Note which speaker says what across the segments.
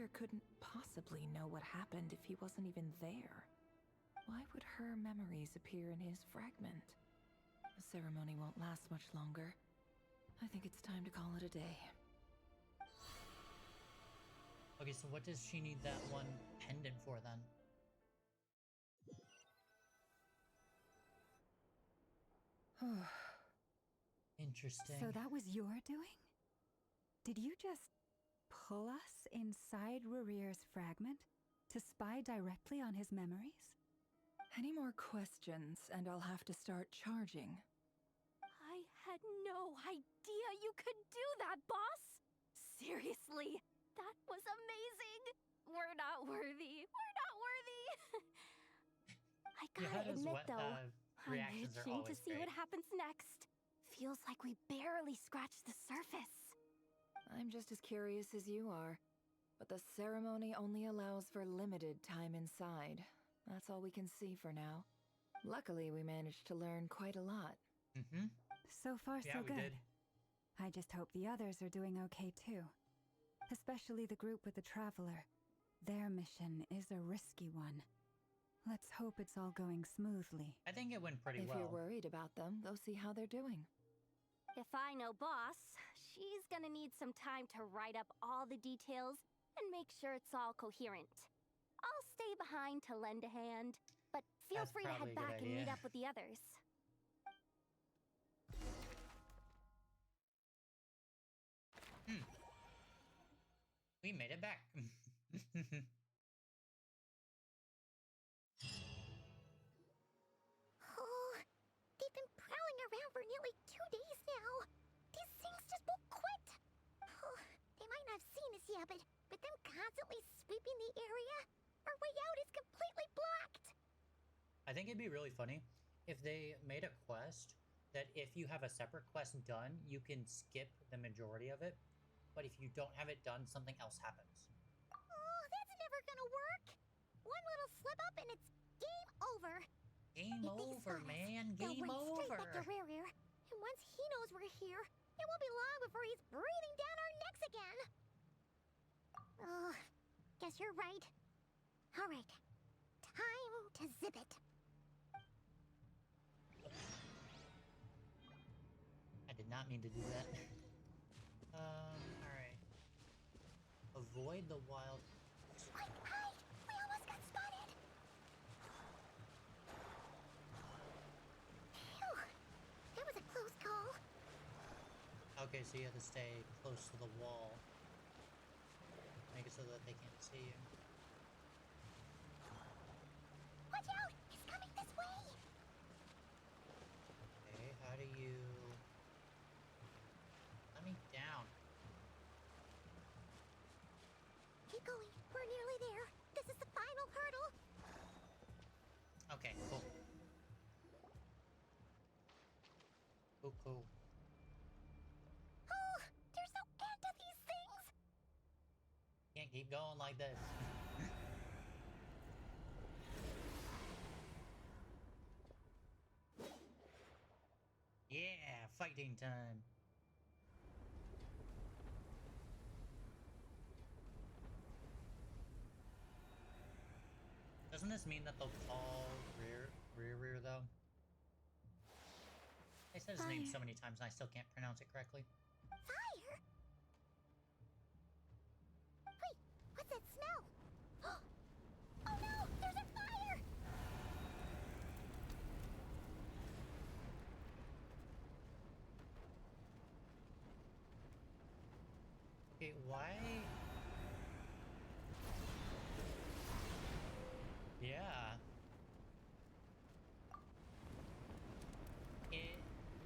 Speaker 1: Warrior couldn't possibly know what happened if he wasn't even there. Why would her memories appear in his fragment? The ceremony won't last much longer. I think it's time to call it a day.
Speaker 2: Okay, so what does she need that one pendant for then? Interesting.
Speaker 3: So that was your doing? Did you just pull us inside Rurir's fragment to spy directly on his memories?
Speaker 1: Any more questions, and I'll have to start charging.
Speaker 4: I had no idea you could do that, boss! Seriously, that was amazing! We're not worthy. We're not worthy! I gotta admit, though, I'm itching to see what happens next. Feels like we barely scratched the surface.
Speaker 1: I'm just as curious as you are, but the ceremony only allows for limited time inside. That's all we can see for now. Luckily, we managed to learn quite a lot.
Speaker 2: Mm-hmm.
Speaker 3: So far,
Speaker 2: Yeah,
Speaker 3: so
Speaker 2: we
Speaker 3: good.
Speaker 2: did.
Speaker 3: I just hope the others are doing okay too. Especially the group with the Traveler. Their mission is a risky one. Let's hope it's all going smoothly.
Speaker 2: I think it went pretty
Speaker 1: If
Speaker 2: well.
Speaker 1: you're worried about them, go see how they're doing.
Speaker 4: If I know boss, she's gonna need some time to write up all the details and make sure it's all coherent. I'll stay behind to lend a hand, but feel
Speaker 2: That's
Speaker 4: free to
Speaker 2: probably
Speaker 4: head
Speaker 2: a good
Speaker 4: back and
Speaker 2: idea.
Speaker 4: meet up with the others.
Speaker 2: We made it back.
Speaker 5: Oh, they've been prowling around for nearly 2 days now. These things just won't quit. Oh, they might not have seen us yet, but them constantly sweeping the area, our way out is completely blocked.
Speaker 2: I think it'd be really funny if they made a quest that if you have a separate quest done, you can skip the majority of it. But if you don't have it done, something else happens.
Speaker 5: Oh, that's never gonna work. One little slip up and it's game over.
Speaker 2: Game
Speaker 5: If they
Speaker 2: over,
Speaker 5: spot us,
Speaker 2: man.
Speaker 5: they'll
Speaker 2: Game
Speaker 5: run straight
Speaker 2: over.
Speaker 5: back to Rear. And once he knows we're here, it won't be long before he's breathing down our necks again. Oh, guess you're right. All right, time to zip it.
Speaker 2: I did not mean to do that. Alright. Avoid the wild...
Speaker 5: Quick, hide! We almost got spotted! Phew! That was a close call.
Speaker 2: Okay, so you have to stay close to the wall. Make it so that they can't see you.
Speaker 5: Watch out! He's coming this way!
Speaker 2: Okay, how do you... Let me down.
Speaker 5: Keep going. We're nearly there. This is the final hurdle.
Speaker 2: Okay, cool. Cool.
Speaker 5: Oh, there's no end to these things!
Speaker 2: Can't keep going like this. Yeah, fighting time. Doesn't this mean that they'll call rear though? They said his name so many times and I still can't pronounce it correctly.
Speaker 5: Fire? Wait, what's that smell? Oh no, there's a fire!
Speaker 2: Okay, why? Yeah.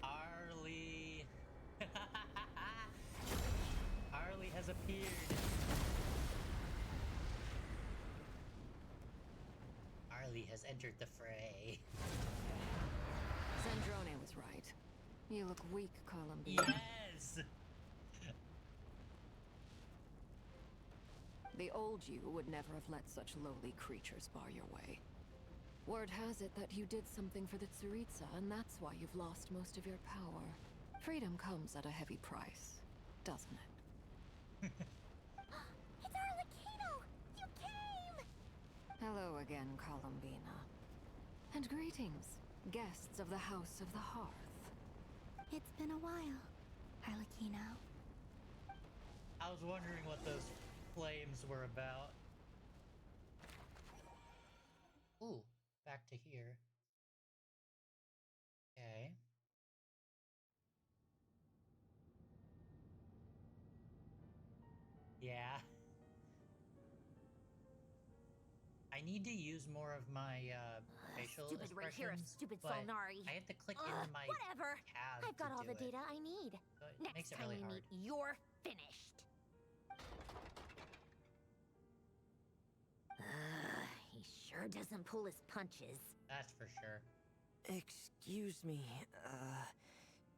Speaker 2: Arlie. Arlie has appeared. Arlie has entered the fray.
Speaker 1: Zandrone was right. You look weak, Columbine.
Speaker 2: Yes!
Speaker 1: The old you would never have let such lowly creatures bar your way. Word has it that you did something for the Tsaritsa, and that's why you've lost most of your power. Freedom comes at a heavy price, doesn't it?
Speaker 5: It's Arlecchino!
Speaker 6: again, Columbina. And greetings, guests of the House of the Hearth.
Speaker 5: It's been a while, Harlequino.
Speaker 2: I was wondering what those flames were about. Ooh, back to here. Okay. Yeah. I need to use more of my facial
Speaker 4: Stupid right here,
Speaker 2: expressions,
Speaker 4: stupid
Speaker 2: but
Speaker 4: Solnari.
Speaker 2: I have to click
Speaker 4: Ugh,
Speaker 2: into my
Speaker 4: whatever.
Speaker 2: tab
Speaker 4: I've got
Speaker 2: to
Speaker 4: all
Speaker 2: do
Speaker 4: the
Speaker 2: it.
Speaker 4: data I need.
Speaker 2: So it
Speaker 4: Next
Speaker 2: makes it
Speaker 4: time
Speaker 2: really
Speaker 4: we
Speaker 2: hard.
Speaker 4: meet, you're finished. He sure doesn't pull his punches.
Speaker 2: That's for sure.
Speaker 7: Excuse me,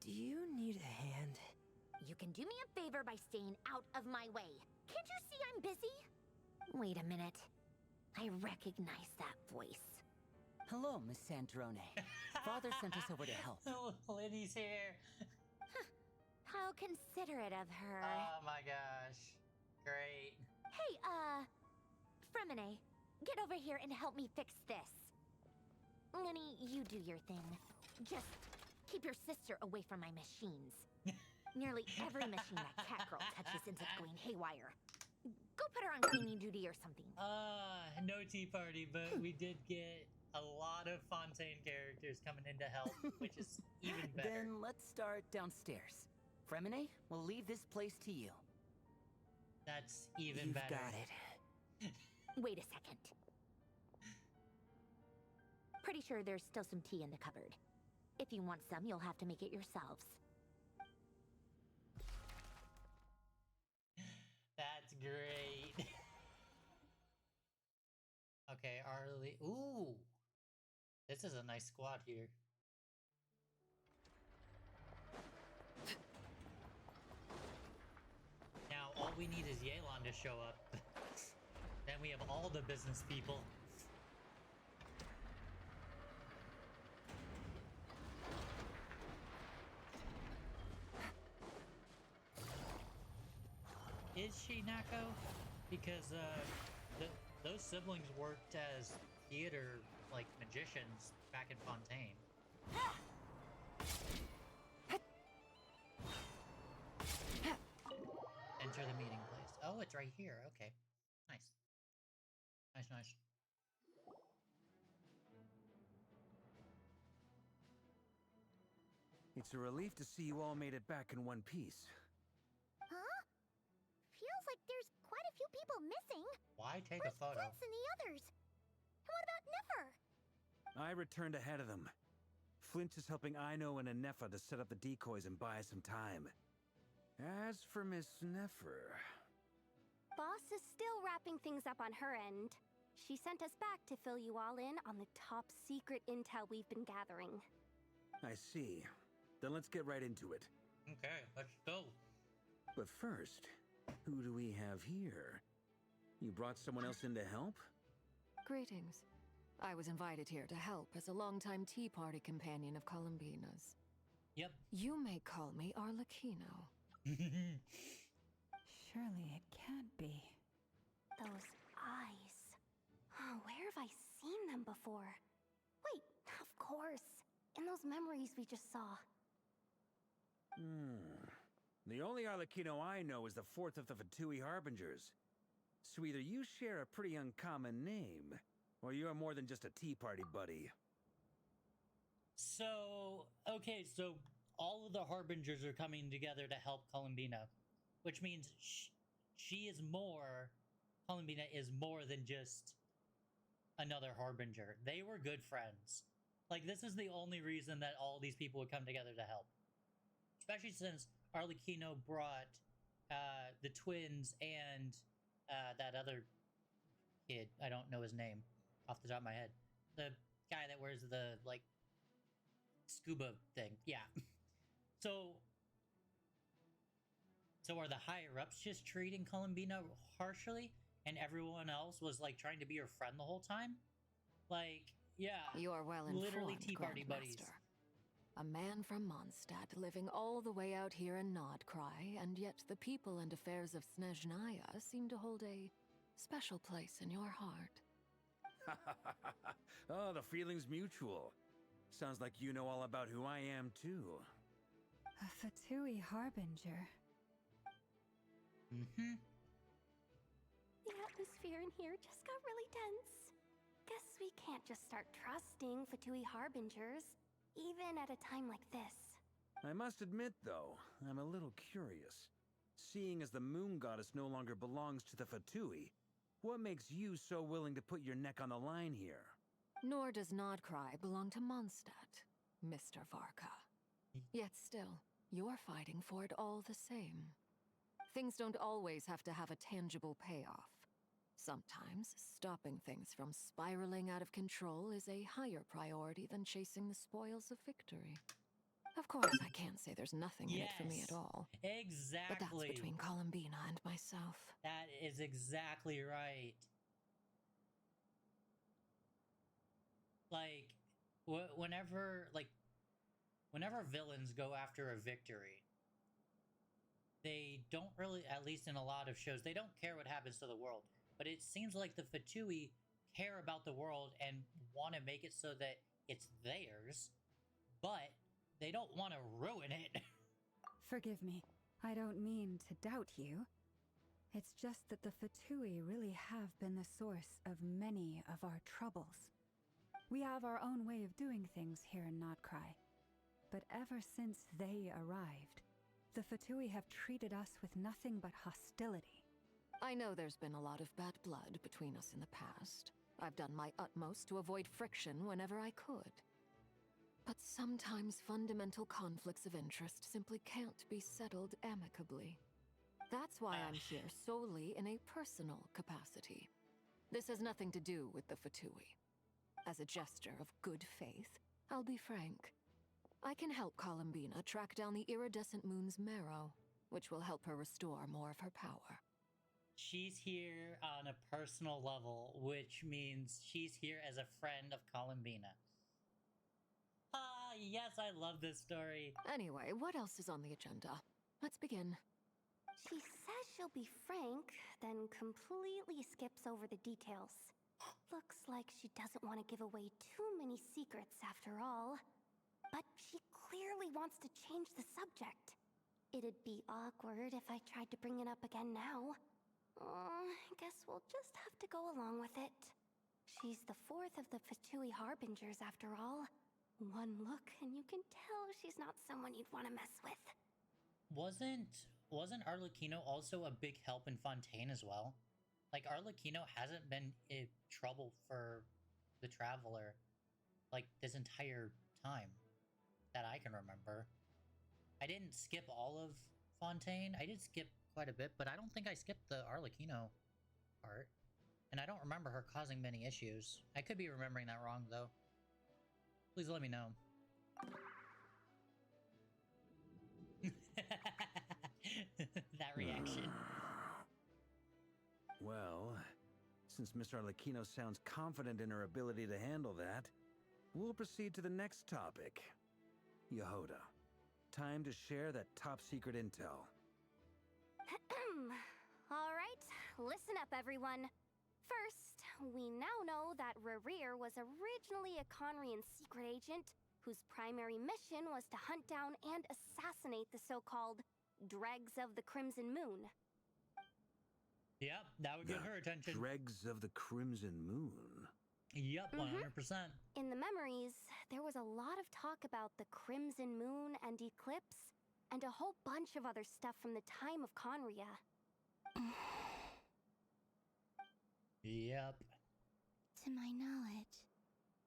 Speaker 7: do you need a hand?
Speaker 4: You can do me a favor by staying out of my way. Can't you see I'm busy? Wait a minute. I recognize that voice.
Speaker 8: Hello, Miss Sandrone. Father sent us over to help.
Speaker 2: Liddy's here.
Speaker 4: How considerate of her.
Speaker 2: Oh my gosh. Great.
Speaker 4: Hey, Fremine, get over here and help me fix this. Lenny, you do your thing. Just keep your sister away from my machines. Nearly every machine that Catgirl touches ends up going haywire. Go put her on cleaning duty or something.
Speaker 2: No tea party, but we did get a lot of Fontaine characters coming in to help, which is even better.
Speaker 8: Then let's start downstairs. Fremine, we'll leave this place to you.
Speaker 2: That's even
Speaker 7: You've
Speaker 2: better.
Speaker 7: got it.
Speaker 4: Wait a second. Pretty sure there's still some tea in the cupboard. If you want some, you'll have to make it yourselves.
Speaker 2: That's great. Okay, Arlie. Ooh. This is a nice squad here. Now, all we need is Yelan to show up. Then we have all the business people. Is she Nako? Because those siblings worked as theater like magicians back in Fontaine. Enter the meeting place. Oh, it's right here. Okay. Nice. Nice, nice.
Speaker 9: It's a relief to see you all made it back in one piece.
Speaker 5: Huh? Feels like there's quite a few people missing.
Speaker 2: Why take
Speaker 5: Where's
Speaker 2: a photo?
Speaker 5: Flint's and the others? And what about Nefer?
Speaker 9: I returned ahead of them. Flint is helping Aino and Anefa to set up the decoys and buy us some time. As for Miss Nefer...
Speaker 10: Boss is still wrapping things up on her end. She sent us back to fill you all in on the top secret intel we've been gathering.
Speaker 9: I see. Then let's get right into it.
Speaker 2: Okay, let's go.
Speaker 9: But first, who do we have here? You brought someone else in to help?
Speaker 6: Greetings. I was invited here to help as a longtime Tea Party companion of Columbina's.
Speaker 2: Yep.
Speaker 6: You may call me Arlecchino.
Speaker 3: Surely it can't be.
Speaker 10: Those eyes. Oh, where have I seen them before? Wait, of course. In those memories we just saw.
Speaker 9: The only Arlecchino I know is the fourth of the Fatui Harbingers. So either you share a pretty uncommon name, or you're more than just a Tea Party buddy.
Speaker 2: So, okay, so all of the Harbingers are coming together to help Columbina, which means Columbina is more than just another Harbinger. They were good friends. Like, this is the only reason that all these people would come together to help. Especially since Arlecchino brought the twins and that other kid. I don't know his name off the top of my head. The guy that wears the, like, scuba thing. Yeah. So are the higher-ups just treating Columbina harshly, and everyone else was, like, trying to be her friend the whole time? Like, yeah.
Speaker 6: You are well informed,
Speaker 2: literally Tea Party buddies.
Speaker 6: Grandmaster. A man from Mondstadt living all the way out here in Nodcry, and yet the people and affairs of Snezhnaya seem to hold a special place in your heart.
Speaker 9: Oh, the feeling's mutual. Sounds like you know all about who I am, too.
Speaker 3: A Fatui Harbinger.
Speaker 2: Mm-hmm.
Speaker 10: The atmosphere in here just got really tense. Guess we can't just start trusting Fatui Harbingers, even at a time like this.
Speaker 9: I must admit, though, I'm a little curious. Seeing as the moon goddess no longer belongs to the Fatui, what makes you so willing to put your neck on the line here?
Speaker 6: Nor does Nodcry belong to Mondstadt, Mr. Varka. Yet still, you're fighting for it all the same. Things don't always have to have a tangible payoff. Sometimes, stopping things from spiraling out of control is a higher priority than chasing the spoils of victory. Of course, I can't say there's nothing in it for me at all.
Speaker 2: Exactly.
Speaker 6: But that's between Columbina and myself.
Speaker 2: That is exactly right. Like, whenever villains go after a victory, they don't really, at least in a lot of shows, they don't care what happens to the world. But it seems like the Fatui care about the world and want to make it so that it's theirs, but they don't want to ruin it.
Speaker 3: Forgive me. I don't mean to doubt you. It's just that the Fatui really have been the source of many of our troubles. We have our own way of doing things here in Nodcry. But ever since they arrived, the Fatui have treated us with nothing but hostility.
Speaker 6: I know there's been a lot of bad blood between us in the past. I've done my utmost to avoid friction whenever I could. But sometimes fundamental conflicts of interest simply can't be settled amicably. That's why I'm here solely in a personal capacity. This has nothing to do with the Fatui. As a gesture of good faith, I'll be frank. I can help Columbina track down the iridescent moon's marrow, which will help her restore more of her power.
Speaker 2: She's here on a personal level, which means she's here as a friend of Columbina. Ah, yes, I love this story.
Speaker 6: Anyway, what else is on the agenda? Let's begin.
Speaker 10: She says she'll be frank, then completely skips over the details. Looks like she doesn't want to give away too many secrets after all. But she clearly wants to change the subject. It'd be awkward if I tried to bring it up again now. I guess we'll just have to go along with it. She's the fourth of the Fatui Harbingers after all. One look and you can tell she's not someone you'd want to mess with.
Speaker 2: Wasn't Arlecchino also a big help in Fontaine as well? Like, Arlecchino hasn't been in trouble for the Traveler, like, this entire time that I can remember. I didn't skip all of Fontaine. I did skip quite a bit, but I don't think I skipped the Arlecchino part. And I don't remember her causing many issues. I could be remembering that wrong, though. Please let me know. That reaction.
Speaker 9: Well, since Miss Arlecchino sounds confident in her ability to handle that, we'll proceed to the next topic. Yehoda, time to share that top-secret intel.
Speaker 10: Alright, listen up everyone. First, we now know that Rerir was originally a Conrian secret agent whose primary mission was to hunt down and assassinate the so-called Dregs of the Crimson Moon.
Speaker 2: Yep, that would get her attention.
Speaker 9: Dregs of the Crimson Moon?
Speaker 2: Yep, 100%.
Speaker 10: In the memories, there was a lot of talk about the Crimson Moon and Eclipse, and a whole bunch of other stuff from the time of Conria.
Speaker 2: Yep.
Speaker 5: To my knowledge,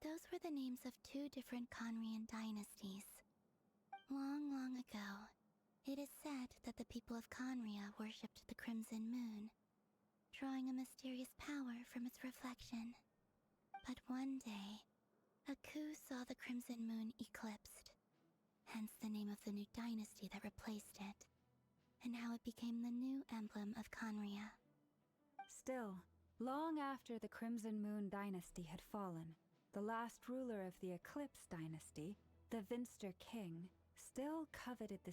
Speaker 5: those were the names of two different Conrian dynasties. Long, long ago, it is said that the people of Conria worshipped the Crimson Moon, drawing a mysterious power from its reflection. But one day, a coup saw the Crimson Moon eclipsed, hence the name of the new dynasty that replaced it, and how it became the new emblem of Conria.
Speaker 3: Still, long after the Crimson Moon dynasty had fallen, the last ruler of the Eclipse dynasty, the Vinster King, still coveted the